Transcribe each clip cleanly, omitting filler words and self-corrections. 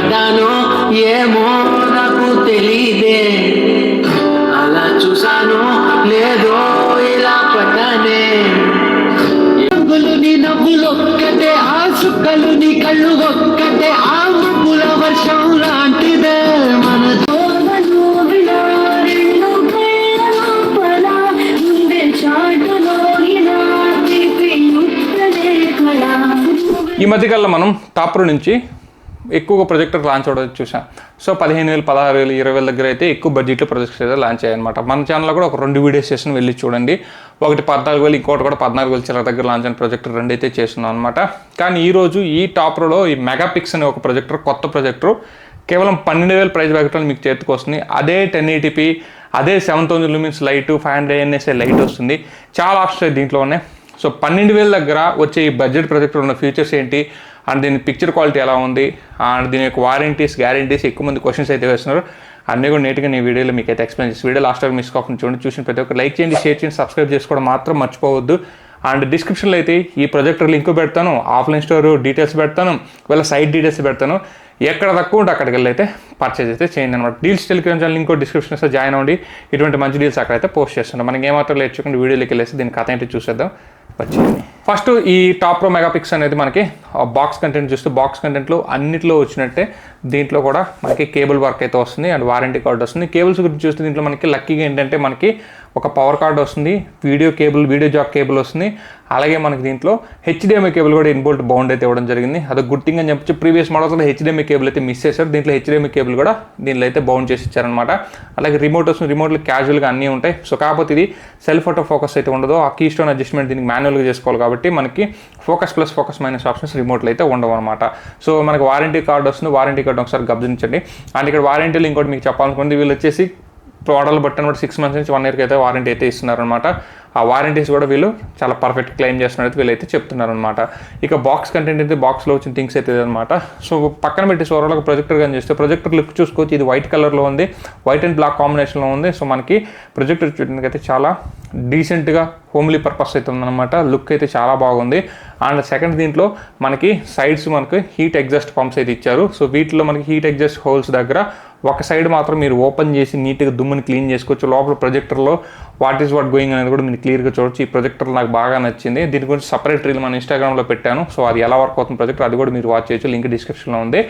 పడ్డానో ఏమో నాకు తెలీదే, అలా చూసానో లేదో ఇలా పడ్డానే. నవ్వులు నీ నవ్వులు ఒక్కటే, ఆ సుక్కలు నీ కళ్ళు ఒక్కటే, ఆ ముగ్గుల వర్షం లాంటిదే మన ఈ మధ్యకాలంలో మనం టాప్ ప్రో నుంచి ఎక్కువగా ప్రొజెక్టర్ లాంచ్ అవ్వడం చూసాం. సో 15,000, 16,000, 20,000 దగ్గర అయితే ఎక్కువ బడ్జెట్లో ప్రొజెక్టర్స్ అయితే లాంచ్ అయ్యాయన్నమాట. మన ఛానల్లో కూడా ఒక 2 వీడియోస్ చేసిన వెళ్ళి చూడండి. ఒకటి 14,000, ఇంకోటి కూడా 14,000 చిల్లర దగ్గర లాంచ్ అయిన ప్రొజెక్టర్ 2 అయితే చేస్తున్నాం అనమాట. కానీ ఈరోజు ఈ టాప్ ప్రోలో ఈ మెగాపిక్స్ అనే ఒక ప్రొజెక్టర్, కొత్త ప్రొజెక్టర్ కేవలం 12,000 ప్రైస్ బ్రాకెట్లో మీకు చేతికి వస్తుంది. అదే 1080p, అదే 7000 లూమిన్స్ లైట్, 500 ANSI లైట్ వస్తుంది. చాలా ఆప్షన్స్ దీంట్లో ఉన్నాయి. సో 12,000 దగ్గర వచ్చే ఈ బడ్జెట్ ప్రొజెక్టర్ ఉన్న ఫీచర్స్ ఏంటి, అండ్ దీని పిక్చర్ క్వాలిటీ ఎలా ఉంది, అండ్ దీని యొక్క వారంటీస్, గ్యారంటీస్, ఎక్కువ మంది క్వశ్చన్స్ అయితే వేస్తున్నారు. అన్నీ కూడా నీట్గా నీ వీడియోలో మీకు అయితే ఎక్స్ప్లెయిన్ చేసి, వీడియో లాస్ట్ వరకు మిస్ కాకుండా చూడండి. చూసిన ప్రతి ఒక్క లైక్ చేయండి, షేర్ చేయండి, సబ్స్క్రైబ్ చేసుకోవడం మాత్రం మర్చిపోవద్దు. అండ్ డిస్క్రిప్షన్లో అయితే ఈ ప్రొజెక్టర్ లింక్ పెడతాను, ఆఫ్లైన్ స్టోర్ డీటెయిల్స్ పెడతాను, వీళ్ళ సైట్ డీటెయిల్స్ పెడతాను. ఎక్కడ తక్కువ ఉంటే అక్కడికి వెళ్ళి అయితే పర్చేజ్ అయితే చేయండి అనమాట. డీల్స్ టెలిగ్రామ్ ఛానల్ లింక్ డిస్క్రిప్షన్లో జాయిన్ అవ్వండి. ఇటువంటి మంచి డీల్స్ అక్కడైతే పోస్ట్ చేస్తున్నాం. మనకి ఏమాత్రం లేట్ చేయకుండా వీడియోలోకి వెళ్ళేసి దీని కథ ఏంటి చూసేద్దాం. వచ్చేయండి. ఫస్ట్ ఈ టాప్ ప్రో మెగాపిక్స్ అనేది మనకి బాక్స్ కంటెంట్ చూస్తే, బాక్స్ కంటెంట్లో అన్నిట్లో వచ్చినట్టే దీంట్లో కూడా మనకి కేబుల్ వర్క్ అయితే వస్తుంది అండ్ వారంటీ కార్డ్ వస్తుంది. కేబుల్స్ గురించి చూస్తే దీంట్లో మనకి లక్కీగా ఏంటంటే మనకి ఒక పవర్ కార్డ్ వస్తుంది, వీడియో జాక్ కేబుల్ వస్తుంది, అలాగే మనకి దీంట్లో HDMI కేబుల్ కూడా ఇన్బోల్ట్ బౌండ్ అయితే ఇవ్వడం జరిగింది. అది గుడ్ థింగ్ అని చెప్పి ప్రీవియస్ మోడల్స్లో HDMI కేబుల్ అయితే మిస్ చేశారు. దీంట్లో HDMI కేబుల్ కూడా దీంట్లో అయితే బౌండ్ చేసి ఇచ్చారనమాట. అలాగే రిమోట్ వస్తుంది, రిమోట్లో క్యాజువల్గా అన్నీ ఉంటాయి. సో కాకపోతే ఇది సెల్ఫ్ ఆటో ఫోకస్ అయితే ఉండదు. ఆ కీ స్టోన్ అడ్జస్ట్మెంట్ దీనికి మాన్యువల్గా చేసుకోవాలి కాబట్టి మనకి focus plus, focus minus options రిమోట్లో అయితే ఉండవు అనమాట. సో మనకి వారంటీ కార్డ్ వస్తుంది. వారంటీ కార్డ్ ఒకసారి గమనించండి. అండ్ ఇక్కడ వారంటీలు ఇంకోటి మీకు చెప్పాలనుకుంది, వీళ్ళు వచ్చేసి ప్రోడక్ట్లు బట్టి అనమాట 6 months నుంచి 1 year అయితే వారంటీ అయితే ఇస్తున్నారనమాట. ఆ వారంటీస్ కూడా వీళ్ళు చాలా పర్ఫెక్ట్ క్లెయిమ్ చేస్తున్నట్టు వీళ్ళైతే చెప్తున్నారనమాట. ఇక బాక్స్ కంటెంట్ అయితే బాక్స్లో వచ్చిన థింగ్స్ అయితే అనమాట. సో పక్కన పెట్టి ఓవరాల్గా ప్రొజెక్టర్ కానీ చేస్తే ప్రొజెక్టర్ లుక్ చూసుకోవచ్చు. ఇది వైట్ కలర్లో ఉంది, వైట్ అండ్ బ్లాక్ కాంబినేషన్లో ఉంది. సో మనకి ప్రొజెక్టర్ చూడడానికి అయితే చాలా డీసెంట్గా హోమ్లీ పర్పస్ అయితే ఉందన్నమాట. లుక్ అయితే చాలా బాగుంది. అండ్ సెకండ్ దీంట్లో మనకి సైడ్స్ మనకి హీట్ ఎగ్జాస్ట్ పంప్స్ అయితే ఇచ్చారు. సో వీటిలో మనకి హీట్ ఎగ్జాస్ట్ హోల్స్ దగ్గర ఒక సైడ్ మాత్రం మీరు ఓపెన్ చేసి నీట్గా దుమ్ముని క్లీన్ చేసుకోవచ్చు. లోపల ప్రొజెక్టర్లో వాట్ ఈస్ వాట్ గోయింగ్ అనేది కూడా మీరు క్లియర్గా చూడొచ్చు. ఈ ప్రొజెక్టర్ నాకు బాగా నచ్చింది. దీని గురించి సపరేట్ రీల్ మన ఇన్స్టాగ్రామ్లో పెట్టాను. సో అది ఎలా వర్క్ అవుతుంది ప్రొజెక్టర్ అది కూడా మీరు వాచ్ చేయొచ్చు, లింక్ డిస్క్రిప్షన్లో ఉంది.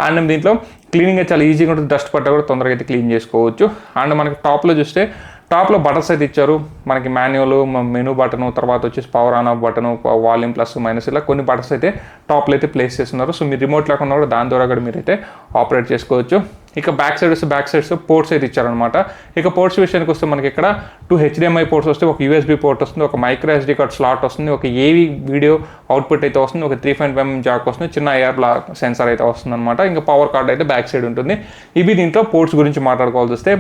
అండ్ దీంట్లో క్లీనింగ్ చాలా ఈజీగా ఉంటుంది, డస్ట్ పట్ట కూడా తొందరగా అయితే క్లీన్ చేసుకోవచ్చు. అండ్ మనకి టాప్లో చూస్తే టాప్లో బటన్స్ అయితే ఇచ్చారు. మనకి మాన్యువల్, మెనూ బటను, తర్వాత వచ్చేసి power on off button, volume plus minus, ఇలా కొన్ని బటన్స్ అయితే టాప్లో అయితే ప్లేస్ చేస్తున్నారు. సో మీరు రిమోట్ లేకుండా కూడా దాని ద్వారా కూడా మీరైతే ఆపరేట్ చేసుకోవచ్చు. ఇక బ్యాక్ సైడ్స్ పోర్ట్స్ అయితే ఇచ్చారనమాట. ఇక పోర్ట్స్ విషయానికి వస్తే మనకి ఇక్కడ 2 HDMI పోర్ట్స్ వస్తాయి, ఒక USB పోర్ట్ వస్తుంది, ఒక మైక్రో SD కార్డ్ స్లాట్ వస్తుంది, ఒక AV వీడియో అవుట్పుట్ అయితే వస్తుంది, ఒక 3.5mm జాక్ వస్తుంది, చిన్న AR సెన్సార్ అయితే వస్తుంది అనమాట. ఇంకా పవర్ కార్డ్ అయితే బ్యాక్ సైడ్ ఉంటుంది. ఇవి దీంట్లో పోర్ట్స్ గురించి మాట్లాడుకోవాల్సి వస్తే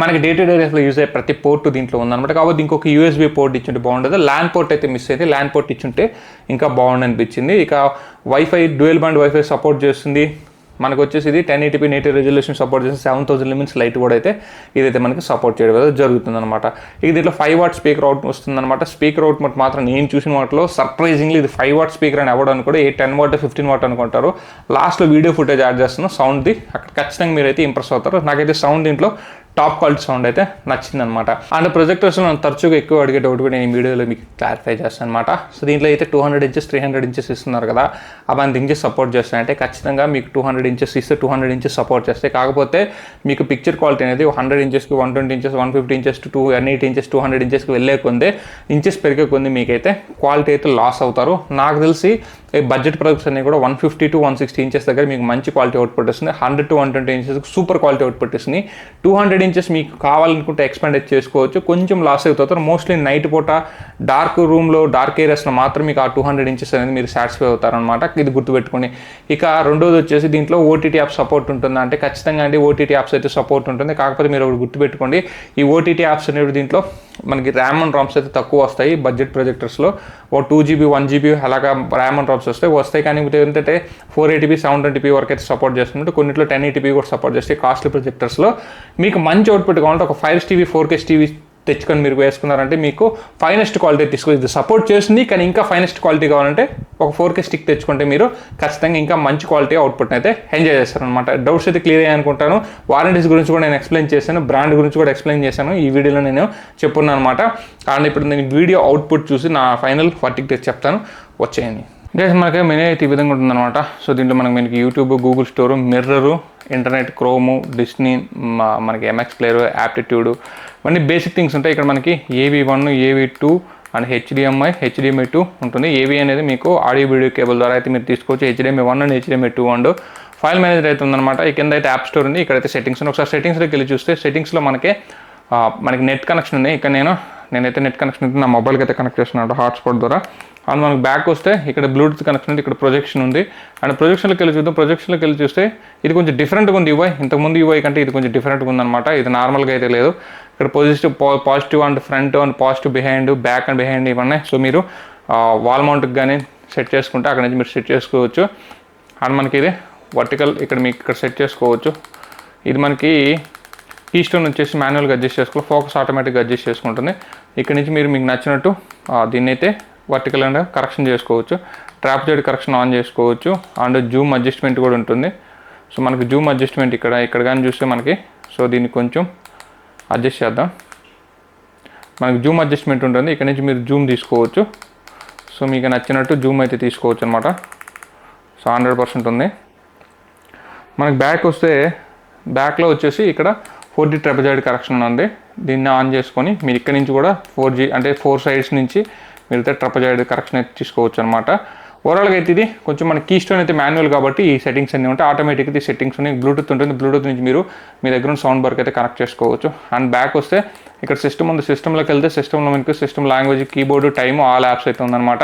మనకి డే టు డే లైఫ్లో యూజ్ అయ్యే ప్రతి పోర్ట్ దీంట్లో ఉందన్నమాట. కాబట్టి ఇంకొక USB పోర్ట్ ఇచ్చుంటే బాగుంటుంది. ల్యాన్ పోర్ట్ అయితే మిస్ అయితే, ల్యాన్ పోర్ట్ ఇచ్చుంటే ఇంకా బాగుంది అనిపించింది. ఇక wifi, dual band wifi support చేస్తుంది. మనకు వచ్చేసి ఇది 1080p నేటివ్ రెజల్యూషన్ సపోర్ట్ చేసి 7000 లూమిన్స్ లైట్ కూడా అయితే ఇదైతే మనకి సపోర్ట్ చేయడం జరుగుతుంది అనమాట. ఇక దీంట్లో 5 watt స్పీకర్ అవుట్ వస్తుందన్నమాట. స్పీకర్ అవుట్పుట్ మాత్రం నేను చూసిన వాటిలో సర్ప్రైజింగ్లీ ఇది 5 watt స్పీకర్ అని అవ్వడానికి కూడా 10 watt 15 watt అనుకుంటారు. లాస్ట్లో వీడియో ఫుటేజ్ యాడ్ చేస్తున్నాం సౌండ్ది, అక్కడ ఖచ్చితంగా మీరైతే ఇంప్రెస్ అవుతారు. నాకైతే సౌండ్ దీంట్లో టాప్ క్వాలిటీ సౌండ్ అయితే నచ్చిందనమాట. అండ్ ప్రొజెక్టర్స్ మనం తరచుగా ఎక్కువ అడిగే డౌట్ కూడా నేను ఈ వీడియోలో మీకు క్లారిఫై చేస్తాను అనమాట. సో దీంట్లో అయితే 200 inches 300 inches ఇస్తున్నారు కదా, అవన్నీ ఇంచెస్ సపోర్ట్ చేస్తాయంటే ఖచ్చితంగా మీకు 200 inches ఇస్తే 200 inches సపోర్ట్ చేస్తాయి. కాకపోతే మీకు పిక్చర్ క్వాలిటీ అనేది 100 inchesకి 120 inches 150 inches to 180 inches 200 inchesకి వెళ్ళే కొందే ఇంచెస్ పెరిగే కొంది మీకైతే క్వాలిటీ అయితే లాస్ అవుతారు. నాకు తెలిసి బడ్జెట్ ప్రొడక్ట్స్ అన్ని కూడా 150 to 160 inches దగ్గర మీకు మంచి క్వాలిటీ అవుట్పుట్ వస్తుంది. 100 to 120 inches super quality output వస్తుంది. 200 inches మీకు కావాలనుకుంటే ఎక్స్పాండ్ చేసుకోవచ్చు, కొంచెం లాస్ అవుతారు. మోస్ట్లీ నైట్ పూట డార్క్ రూమ్లో డార్క్ ఏరియాస్లో మాత్రం మీకు ఆ 200 inches అనేది మీరు సాటిస్ఫై అవుతారనమాట. ఇది గుర్తుపెట్టుకోండి. ఇక రెండోది వచ్చేసి దీంట్లో OTT యాప్ సపోర్ట్ ఉంటుంది అంటే ఖచ్చితంగా అండి OTT యాప్స్ అయితే సపోర్ట్ ఉంటుంది. కాకపోతే మీరు ఒకటి గుర్తుపెట్టుకోండి, ఈ OTT యాప్స్ అనేవి దీంట్లో మనకి ర్యామ్ అండ్ రామ్స్ అయితే తక్కువ వస్తాయి. బడ్జెట్ ప్రొజెక్టర్స్లో 2GB 1GB అలాగా ర్యామ్ అండ్ రామ్స్ వస్తాయి. కానీ ఏంటంటే 480p 720p వరకు అయితే సపోర్ట్ చేస్తుంటే కొన్నిట్లో 1080p కూడా సపోర్ట్ చేస్తాయి. కాస్ట్లీ ప్రొజెక్టర్స్లో మీకు మంచి అవుట్పుట్ కావాలంటే ఒక 5 TV 4K TV తెచ్చుకొని మీరు వేసుకున్నారంటే మీకు ఫైనెస్ట్ క్వాలిటీ ఇది సపోర్ట్ చేస్తుంది. కానీ ఇంకా ఫైనెస్ట్ క్వాలిటీ కావాలంటే ఒక 4K స్టిక్ తెచ్చుకుంటే మీరు ఖచ్చితంగా ఇంకా మంచి క్వాలిటీ అవుట్పుట్ అయితే ఎంజాయ్ చేస్తారనమాట. డౌట్స్ అయితే క్లియర్ అయ్యాయి అనుకుంటాను. వారంటీస్ గురించి కూడా నేను ఎక్స్ప్లెయిన్ చేశాను, బ్రాండ్ గురించి కూడా ఎక్స్ప్లెయిన్ చేశాను ఈ వీడియోలో నేను చెప్పున్నాను అనమాట. అండ్ ఇప్పుడు నేను వీడియో అవుట్పుట్ చూసి నా ఫైనల్ వర్టిక్ చెప్తాను, వచ్చేయండి. గైస్ మనకి మెనూ అయితే ఈ విధంగా ఉంటుందన్నమాట. సో దీంట్లో మనకి YouTube, Google store, mirror, internet, Chrome, Disney, మనకి MX ప్లేయర్, యాప్టిట్యూడ్, ఇవన్నీ బేసిక్ థింగ్స్ ఉంటాయి. ఇక్కడ మనకి AV1, AV2 అండ్ HDMI 2 ఉంటుంది. AV అనేది మీకు ఆడియో వీడియో కేబుల్ ద్వారా అయితే మీరు తీసుకోవచ్చు. HDMI 1 and HDMI 2 and file manager అయితే ఉందన్నమాట. ఈ కింద అయితే యాప్ స్టోర్ ఉంది. ఇక్కడైతే సెట్టింగ్స్ ఉంది. ఒకసారి సెట్టింగ్స్లోకి వెళ్ళి చూస్తే సెట్టింగ్స్లో మనకి నెట్ కనెక్షన్ ఉంది. ఇక్కడ నేనైతే నెట్ కనెక్షన్ అయితే నా మొబైల్కి అయితే కనెక్ట్ చేస్తున్నాను హాట్స్పాట్ ద్వారా. అండ్ మనకు బ్యాక్ వస్తే ఇక్కడ బ్లూటూత్ కనెక్షన్ ఉంది, ఇక్కడ ప్రొజెక్షన్ ఉంది. అండ్ ప్రొజెక్షన్లోకి వెళ్ళి చూద్దాం. ప్రొజెక్షన్లోకి వెళ్ళి చూస్తే ఇది కొంచెం డిఫరెంట్గా ఉంది. ఇంతకుముందు UI కంటే ఇది కొంచెం డిఫరెంట్గా ఉందన్నమాట. ఇది నార్మల్గా అయితే లేదు. ఇక్కడ positive and front and positive behind, back and behind ఇవన్నీ. సో మీరు వాల్ మౌంట్కి కానీ సెట్ చేసుకుంటే అక్కడ నుంచి మీరు సెట్ చేసుకోవచ్చు. అండ్ మనకి ఇది వర్టికల్ ఇక్కడ సెట్ చేసుకోవచ్చు. ఇది మనకి కీ స్టోన్ వచ్చేసి మాన్యువల్గా అడ్జస్ట్ చేసుకోవాలి, ఫోకస్ ఆటోమేటిక్గా అడ్జస్ట్ చేసుకుంటుంది. ఇక్కడ నుంచి మీకు నచ్చినట్టు దీన్ని అయితే వర్టికల్ అండ్ కరెక్షన్ చేసుకోవచ్చు. ట్రాప్ జైడ్ కరెక్షన్ ఆన్ చేసుకోవచ్చు. అండ్ జూమ్ అడ్జస్ట్మెంట్ కూడా ఉంటుంది. సో మనకి జూమ్ అడ్జస్ట్మెంట్ ఇక్కడ కానీ చూస్తే మనకి, సో దీన్ని కొంచెం అడ్జస్ట్ చేద్దాం. మనకి జూమ్ అడ్జస్ట్మెంట్ ఉంటుంది. ఇక్కడ నుంచి మీరు జూమ్ తీసుకోవచ్చు. సో మీకు నచ్చినట్టు జూమ్ అయితే తీసుకోవచ్చు అనమాట. సో 100% ఉంది. మనకి బ్యాక్ వస్తే బ్యాక్లో వచ్చేసి ఇక్కడ 4D ట్రాపెజాయిడ్ కరెక్షన్ ఉంది. దీన్ని ఆన్ చేసుకొని మీరు ఇక్కడ నుంచి కూడా 4G అంటే 4 సైడ్స్ నుంచి మీరైతే ట్రాపెజాయిడ్ కరెక్షన్ అయితే తీసుకోవచ్చు అనమాట. ఓవరాల్గా అయితే ఇది కొంచెం మన కీ స్టోన్ అయితే మాన్యువల్ కాబట్టి ఈ సెట్టింగ్స్ అన్నీ ఉంటాయి. ఆటోమేటిక్గా ఈ సెట్టింగ్స్ ఉన్నాయి. బ్లూటూత్ ఉంటుంది. బ్లూటూత్ నుంచి మీరు మీ దగ్గర ఉన్న సౌండ్ బార్కి అయితే కనెక్ట్ చేసుకోవచ్చు. అండ్ బ్యాక్ వస్తే ఇక్కడ సిస్టమ్ ఉంది. సిస్టంలోకి వెళ్తే సిస్టంలో మీకు system language, keyboard, time, all apps అయితే ఉందన్నమాట.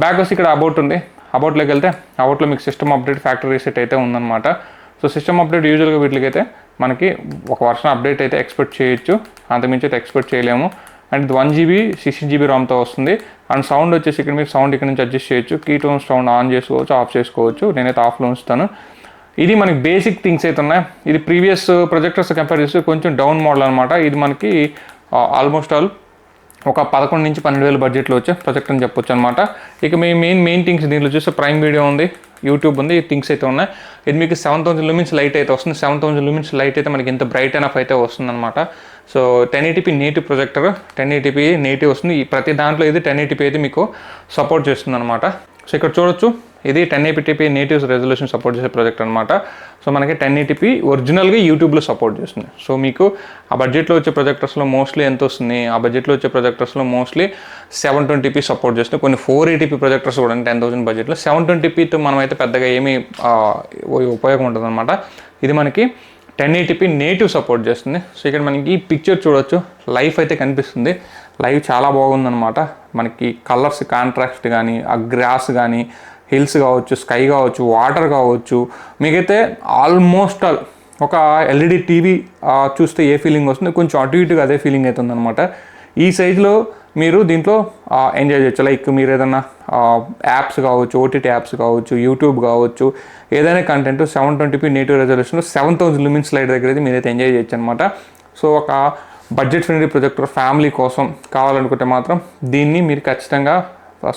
బ్యాక్ వస్తే ఇక్కడ అబౌట్ ఉంది. అబౌట్లోకి వెళ్తే అబౌట్లో మీకు సిస్టమ్ అప్డేట్, ఫ్యాక్టరీ రీసెట్ అయితే ఉందన్నమాట. సో సిస్టమ్ అప్డేట్ యూజువల్గా వీటికైతే మనకి ఒక వర్షన్ అప్డేట్ అయితే ఎక్స్పెక్ట్ చేయొచ్చు, అంతమించి అయితే ఎక్స్పెక్ట్ చేయలేము. అండ్ ఇది 1GB 16GB ROMతో వస్తుంది. అండ్ సౌండ్ వచ్చేసి ఇక్కడ మీరు సౌండ్ ఇక్కడ నుంచి అడ్జస్ట్ చేయొచ్చు. కీ టోన్ సౌండ్ ఆన్ చేసుకోవచ్చు, ఆఫ్ చేసుకోవచ్చు. నేనైతే ఆఫ్లో ఉంచుతాను. ఇది మనకి బేసిక్ థింగ్స్ అయితే ఉన్నాయి. ఇది ప్రీవియస్ ప్రొజెక్టర్స్ కంపేర్ చేస్తే కొంచెం డౌన్ మోడల్ అనమాట. ఇది మనకి ఆల్మోస్ట్ ఆల్ ఒక 11 నుంచి 12,000 బడ్జెట్లో వచ్చే ప్రొజెక్టర్ అని చెప్పొచ్చు అనమాట. ఇక మీ మెయిన్ థింగ్స్ దీంట్లో చూస్తే ప్రైమ్ వీడియో ఉంది, యూట్యూబ్ ఉంది, ఈ థింగ్స్ అయితే ఉన్నాయి. ఇది మీకు 7000 లూమిన్స్ లైట్ అయితే వస్తుంది. 7000 లూమిన్స్ లైట్ అయితే మనకి ఇంత బ్రైట్ ఎనఫ్ అయితే వస్తుంది అనమాట. So 1080p native projector, 1080p native వస్తుంది. ఈ ప్రతి దాంట్లో ఇది 1080p అయితే మీకు సపోర్ట్ చేస్తుంది అనమాట. సో ఇక్కడ చూడొచ్చు, ఇది 1080p నేటివ్ రెజల్యూషన్ సపోర్ట్ చేసే ప్రొజెక్టర్ అనమాట. సో మనకి 1080p ఒరిజినల్గా యూట్యూబ్లో సపోర్ట్ చేస్తుంది. సో మీకు ఆ బడ్జెట్లో వచ్చే ప్రొజెక్టర్స్లో మోస్ట్లీ ఎంత వస్తుంది? ఆ బడ్జెట్లో వచ్చే ప్రొజెక్టర్స్లో మోస్ట్లీ 720p సపోర్ట్ చేస్తుంది. కొన్ని 480p ప్రొజెక్టర్స్ కూడా 10,000 బడ్జెట్లో 720pతో మనమైతే పెద్దగా ఏమీ ఉపయోగం ఉంటుంది అనమాట. ఇది మనకి 1080p నేటివ్ సపోర్ట్ చేస్తుంది. సో ఇక్కడ మనకి పిక్చర్ చూడొచ్చు, లైఫ్ అయితే కనిపిస్తుంది. లైవ్ చాలా బాగుందన్నమాట. మనకి కలర్స్ కాంట్రాస్ట్ కానీ, ఆ గ్రాస్ కానీ, హిల్స్ కావచ్చు, స్కై కావచ్చు, వాటర్ కావచ్చు, మీకైతే ఆల్మోస్ట్ ఒక LED టీవీ చూస్తే ఏ ఫీలింగ్ వస్తుంది, కొంచెం అటు ఇటుగా అదే ఫీలింగ్ అవుతుంది అనమాట. ఈ సైజులో మీరు దీంట్లో ఎంజాయ్ చేయొచ్చు. లైక్ మీరు ఏదైనా యాప్స్ కావచ్చు, OTT యాప్స్ కావచ్చు, యూట్యూబ్ కావచ్చు, ఏదైనా కంటెంట్ 720p నేటివ్ రెజల్యూషన్లో 7000 లూమిన్స్ లైట్ దగ్గర అయితే మీరైతే ఎంజాయ్ చేయొచ్చు అనమాట. సో ఒక బడ్జెట్ ఫ్రెండ్లీ ప్రొజెక్టర్ ఫ్యామిలీ కోసం కావాలనుకుంటే మాత్రం దీన్ని మీరు ఖచ్చితంగా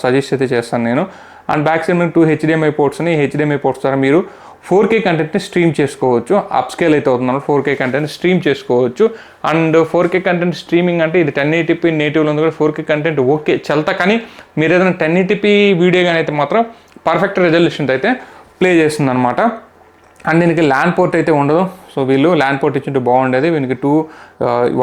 సజెస్ట్ అయితే చేస్తాను నేను. అండ్ బ్యాక్ సైడ్ మీకు 2 HDMI పోర్ట్స్ ఉన్నాయి. HDMI పోర్ట్స్ ద్వారా మీరు 4K కంటెంట్ని స్ట్రీమ్ చేసుకోవచ్చు. అప్ స్కేల్ అయితే అవుతుంది, 4K కంటెంట్ స్ట్రీమ్ చేసుకోవచ్చు. అండ్ 4K కంటెంట్ స్ట్రీమింగ్ అంటే ఇది 1080p నేటివ్లో ఉంది కూడా 4K కంటెంట్ ఓకే చల్తా. కానీ మీరు ఏదైనా 1080p వీడియో కానీ అయితే మాత్రం పర్ఫెక్ట్ రెజల్యూషన్ అయితే ప్లే చేస్తుంది అనమాట. అండ్ దీనికి ల్యాన్ పోర్ట్ అయితే ఉండదు. సో వీళ్ళు ల్యాన్ పోర్ట్ ఇచ్చింటే బాగుండేది. వీనికి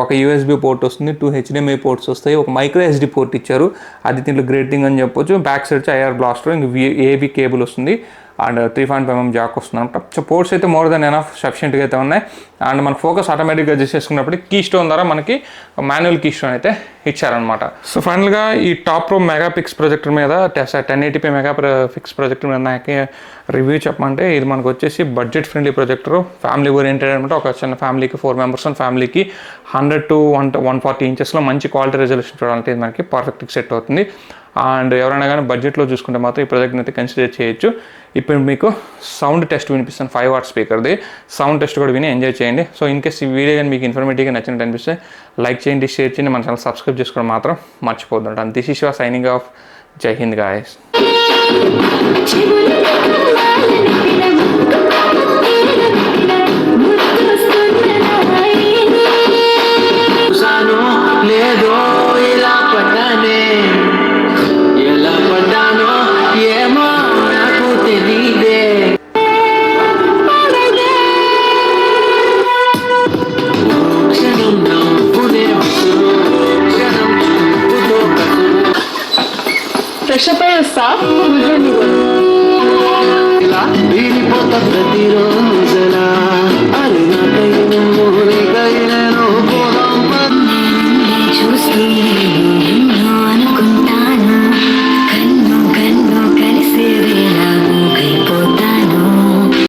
ఒక USB పోర్ట్ వస్తుంది, 2 HDMI పోర్ట్స్ వస్తాయి, ఒక మైక్రో SD పోర్ట్ ఇచ్చారు. అది దీంట్లో గ్రేట్ థింగ్ అని చెప్పొచ్చు. బ్యాక్ సైడ్ IR బ్లాస్టర్, ఇంక AV కేబుల్ వస్తుంది. అండ్ 3.5mm జాక్ వస్తుంది అనమాట. సో పోర్ట్స్ అయితే మోర్ దెన్ ఎనఫ్ సఫిషియెంట్గా అయితే ఉన్నాయి. అండ్ మన ఫోకస్ ఆటోమేటిక్గా అడ్జస్ట్ చేసుకున్నప్పుడు కీ స్టోన్ ద్వారా మనకి మాన్యువల్ కీ స్టోన్ అయితే ఇచ్చారనమాట. సో ఫైనల్గా ఈ టాప్ ప్రో మెగాపిక్స్ ప్రొజెక్టర్ మీద 1080p మెగాపిక్స్ ప్రొజెక్టర్ మీద నాకు రివ్యూ చెప్పమంటే ఇది మనకు వచ్చేసి budget friendly projector, family oriented అనమాట. ఒక చిన్న ఫ్యామిలీకి 4 మెంబర్స్ ఉన్న ఫ్యామిలీకి 100 to 140 ఇంచెస్లో మంచి క్వాలిటీ రెజల్యూషన్ చూడాలంటే ఇది మనకి పర్ఫెక్ట్గా సెట్ అవుతుంది. అండ్ ఎవరైనా కానీ బడ్జెట్లో చూసుకుంటే మాత్రం ఈ ప్రాజెక్ట్ని అయితే కన్సిడర్ చేయొచ్చు. ఇప్పుడు మీకు సౌండ్ టెస్ట్ వినిపిస్తాను 5 వాట్ స్పీకర్ది. సౌండ్ టెస్ట్ కూడా విని ఎంజాయ్ చేయండి. సో ఇన్ కేస్ ఈ వీడియో కానీ మీకు ఇన్ఫర్మేటివ్గా నచ్చినట్టు అనిపిస్తే లైక్ చేయండి, షేర్ చేయండి, మన ఛానల్ సబ్స్క్రైబ్ చేసుకోవడం మాత్రం మర్చిపోతుంటాను. This is your signing off. జై హింద్ గాయస్. చూసాను లేదో ఇలా పడ్డానే, ఎలా పడ్డానో ఏమో నాకు తెలీదే. క్షణం నవ్వునే వస్తువు, క్షణం చూపుతో కసువు. ఫ్రెష్ అప్ అయ్యి వస్తా. ఇలా వీడిపోతా ప్రతిరోజు